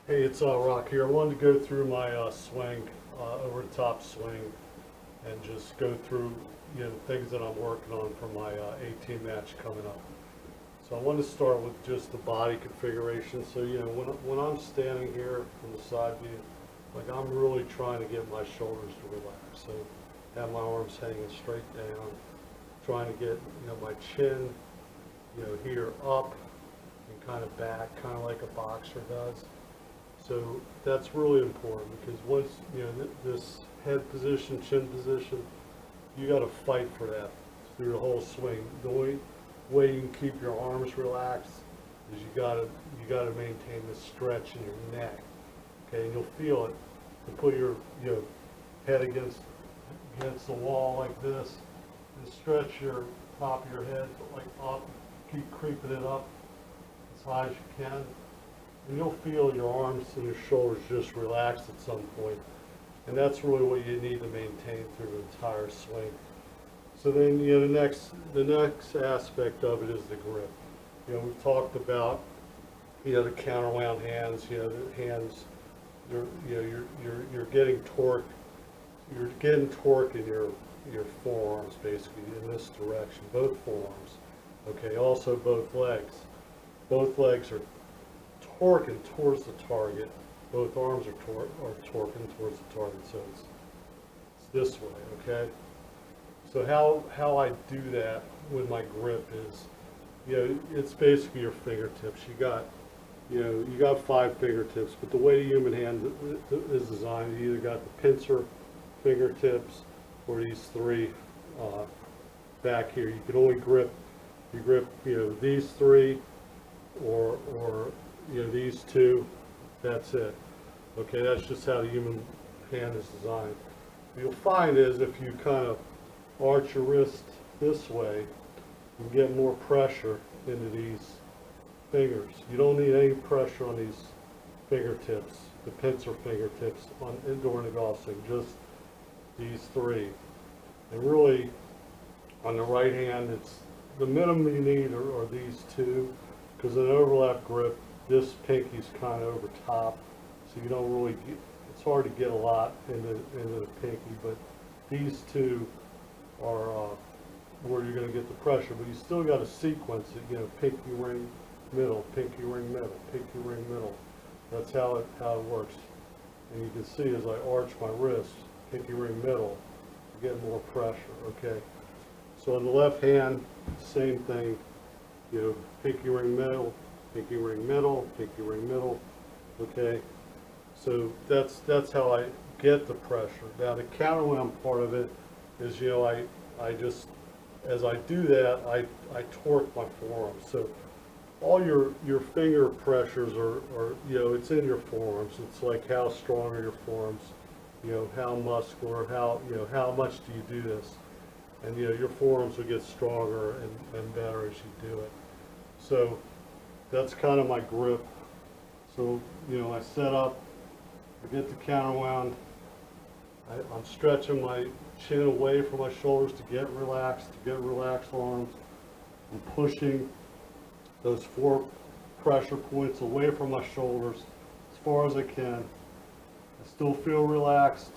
Hey, it's Rock here. I wanted to go through my swing, over the top swing, and just go through, things that I'm working on for my 18 match coming up. So I want to start with just the body configuration. So, when I'm standing here from the side view, like I'm really trying to get my shoulders to relax. So have my arms hanging straight down, trying to get, my chin, here up and kind of back, kind of like a boxer does. So that's really important because once, this head position, chin position, you got to fight for that through the whole swing. The only way you can keep your arms relaxed is you got to maintain the stretch in your neck. Okay, and you'll feel it. You put your head against the wall like this and stretch your top of your head like up, keep creeping it up as high as you can. And you'll feel your arms and your shoulders just relax at some point. And that's really what you need to maintain through the entire swing. So then, the next aspect of it is the grip. We've talked about, the counterwound hands, the hands, you're getting torque. You're getting torque in your forearms, basically, in this direction, both forearms. Okay, also both legs. Both legs are torquing towards the target. Both arms are torquing towards the target, so it's this way, okay? So how I do that with my grip is, it's basically your fingertips. You got 5 fingertips, but the way the human hand is designed, you either got the pincer fingertips or these 3 back here. You can only grip, these 3 or these 2, that's it. Okay, that's just how the human hand is designed. What you'll find is if you kind of arch your wrist this way, you get more pressure into these fingers. You don't need any pressure on these fingertips, the pincer fingertips during the golf swing, just these 3. And really, on the right hand, it's the minimum you need are these 2, because in an overlap grip, this pinky's kind of over top, so you don't really get, it's hard to get a lot into the pinky, but these 2 are where you're going to get the pressure, but you still got to sequence it, pinky ring, middle, pinky ring, middle, pinky ring, middle. That's how it works. And you can see as I arch my wrist, pinky ring, middle, you get more pressure, okay? So on the left hand, same thing, pinky ring, middle, pinky ring, middle, pinky ring, middle, okay? So that's how I get the pressure. Now the counterwound part of it is, I just, as I do that, I torque my forearms. So all your finger pressures are it's in your forearms. It's like how strong are your forearms, how muscular, how much do you do this? And your forearms will get stronger and better as you do it. So that's kind of my grip. So I set up, I get the counterwound, I'm stretching my chin away from my shoulders to get relaxed arms. I'm pushing those 4 pressure points away from my shoulders as far as I can. I still feel relaxed.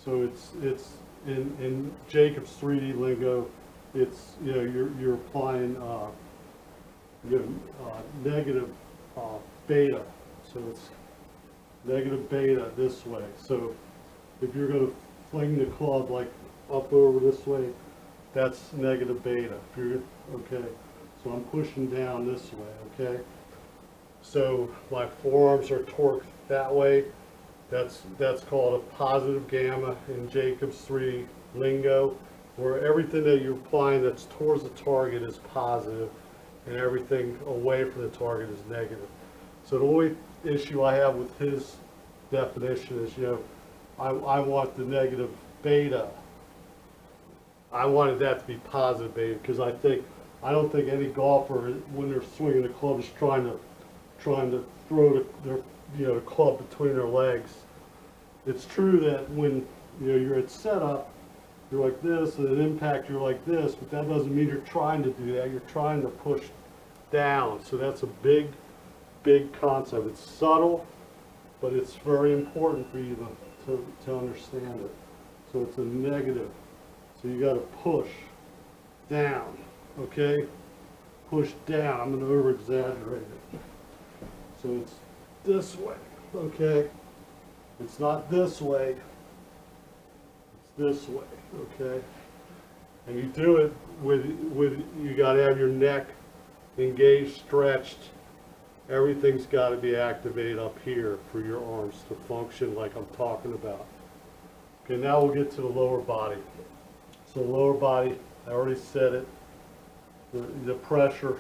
So it's in Jacob's 3D lingo, it's you're applying negative beta. So it's negative beta this way. So if you're going to fling the club like up over this way, that's negative beta. If you're okay. So I'm pushing down this way, okay? So my forearms are torqued that way. That's called a positive gamma in Jacob's 3 lingo, where everything that you're applying that's towards the target is positive and everything away from the target is negative. So the only issue I have with his definition is, I want the negative beta. I wanted that to be positive beta because I don't think any golfer, when they're swinging the club, is trying to throw the club between their legs. It's true that when you're at setup, you're like this, and at impact you're like this, but that doesn't mean you're trying to do that. You're trying to push down. So that's a big concept. It's subtle, but it's very important for you to understand it. So it's a negative. So you got to push down, okay? Push down. I'm going to over-exaggerate it. So it's this way, okay? It's not this way. It's this way, okay? And you do it with you got to have your neck engaged, stretched. Everything's got to be activated up here for your arms to function like I'm talking about. Okay, now we'll get to the lower body. So lower body, I already said it. The pressure,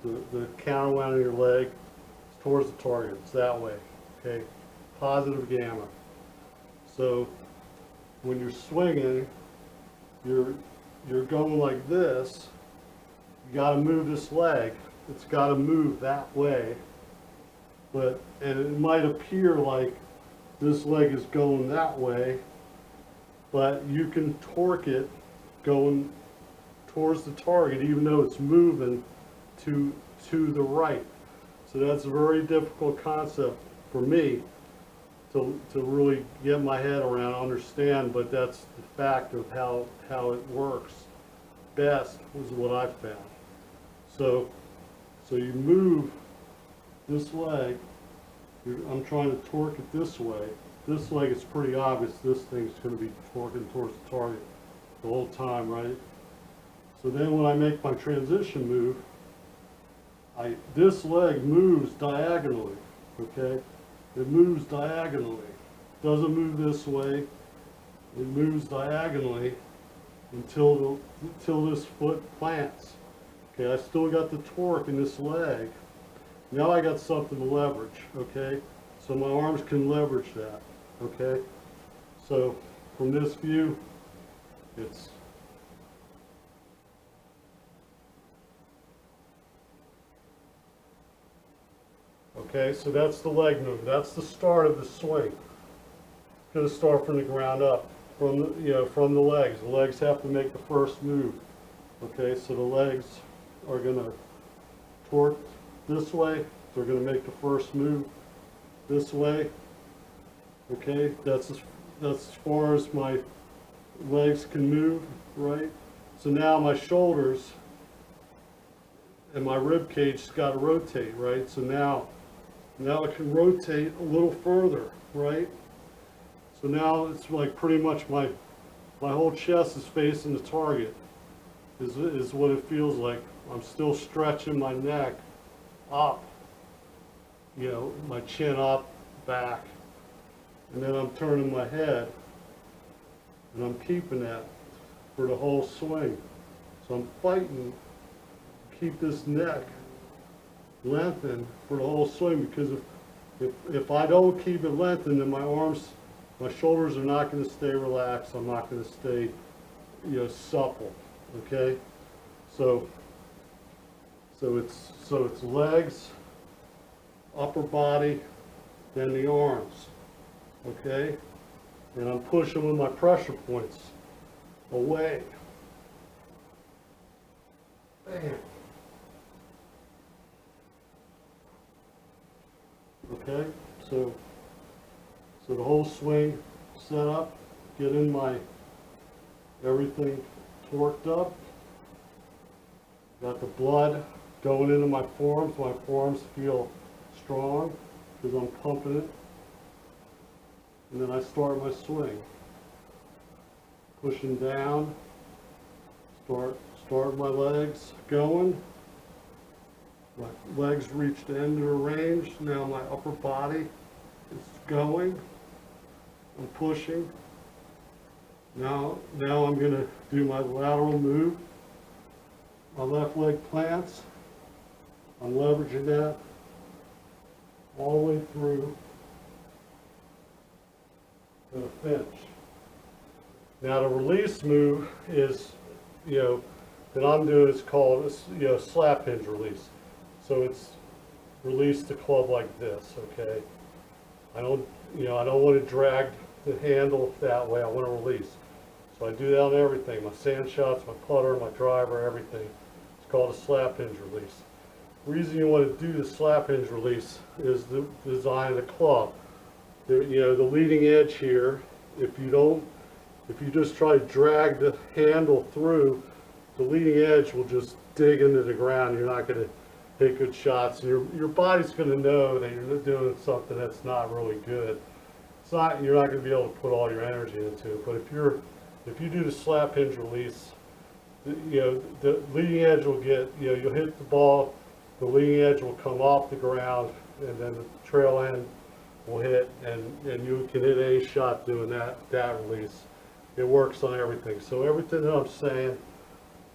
the counterwound in your leg is towards the target. It's that way. Okay, positive gamma. So when you're swinging, you're going like this. You got to move this leg. It's got to move that way. And it might appear like this leg is going that way, but you can torque it going towards the target even though it's moving to the right. So that's a very difficult concept for me to really get my head around, understand, but that's the fact of how it works best was what I found. So you move this leg, I'm trying to torque it this way. This leg is pretty obvious, this thing's going to be torquing towards the target the whole time, right? So then when I make my transition move, this leg moves diagonally, okay? It moves diagonally. It doesn't move this way. It moves diagonally until this foot plants. Okay, I still got the torque in this leg. Now I got something to leverage, okay? So my arms can leverage that, okay? So from this view, it's okay, so that's the leg move. That's the start of the swing. It's going to start from the ground up, from the legs. The legs have to make the first move. Okay, so the legs are going to torque this way. They're going to make the first move this way. Okay, that's as far as my legs can move, right? So now my shoulders and my rib cage's got to rotate, right? So now it can rotate a little further, right? So now it's like pretty much my whole chest is facing the target, is what it feels like. I'm still stretching my neck up, my chin up, back, and then I'm turning my head, and I'm keeping that for the whole swing. So I'm fighting to keep this neck lengthened for the whole swing, because if I don't keep it lengthened, then my shoulders are not going to stay relaxed. I'm not going to stay, supple. Okay, so it's legs, upper body, then the arms. Okay, and I'm pushing with my pressure points away. Bam. Okay, so the whole swing set up, getting my everything torqued up. Got the blood going into my forearms. My forearms feel strong because I'm pumping it. And then I start my swing. Pushing down, start my legs going. My legs reach the end of the range. Now my upper body is going. I'm pushing. Now I'm going to do my lateral move. My left leg plants. I'm leveraging that all the way through to the finish. Now the release move is, that I'm doing is called, slap hinge release. So it's release the club like this, okay? I don't want to drag the handle that way. I want to release. So I do that on everything. My sand shots, my putter, my driver, everything. It's called a slap hinge release. The reason you want to do the slap hinge release is the design of the club. You know, the leading edge here, if you just try to drag the handle through, the leading edge will just dig into the ground. You're not going to hit good shots. Your body's going to know that you're doing something that's not really good. You're not going to be able to put all your energy into it. But if you do the slap hinge release, you know, the leading edge will get, you know, you'll hit the ball, the leading edge will come off the ground, and then the trail end will hit, and you can hit any shot doing that release. It works on everything. So everything that I'm saying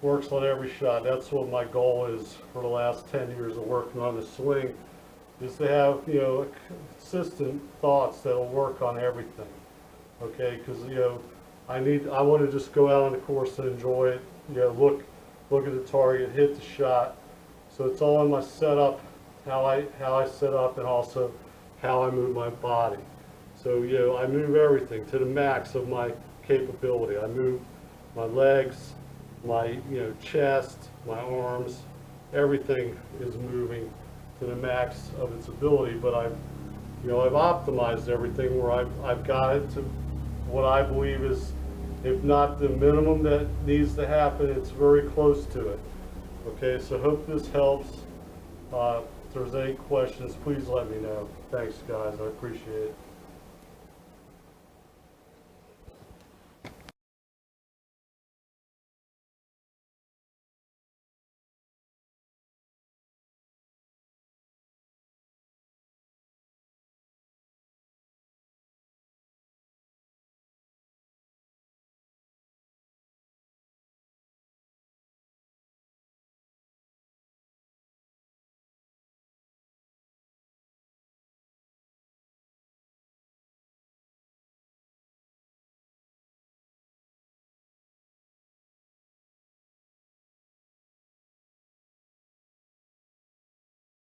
works on every shot. That's what my goal is for the last 10 years of working on the swing, is to have, you know, consistent thoughts that'll work on everything. Okay, because, you know, I want to just go out on the course and enjoy it. You know, look at the target, hit the shot. So it's all in my setup, how I set up, and also how I move my body. So, you know, I move everything to the max of my capability. I move my legs, my, you know, chest, my arms, everything is moving to the max of its ability. But I've optimized everything where I've got it to what I believe is, if not the minimum that needs to happen, it's very close to it. Okay, so hope this helps. If there's any questions, please let me know. Thanks, guys. I appreciate it.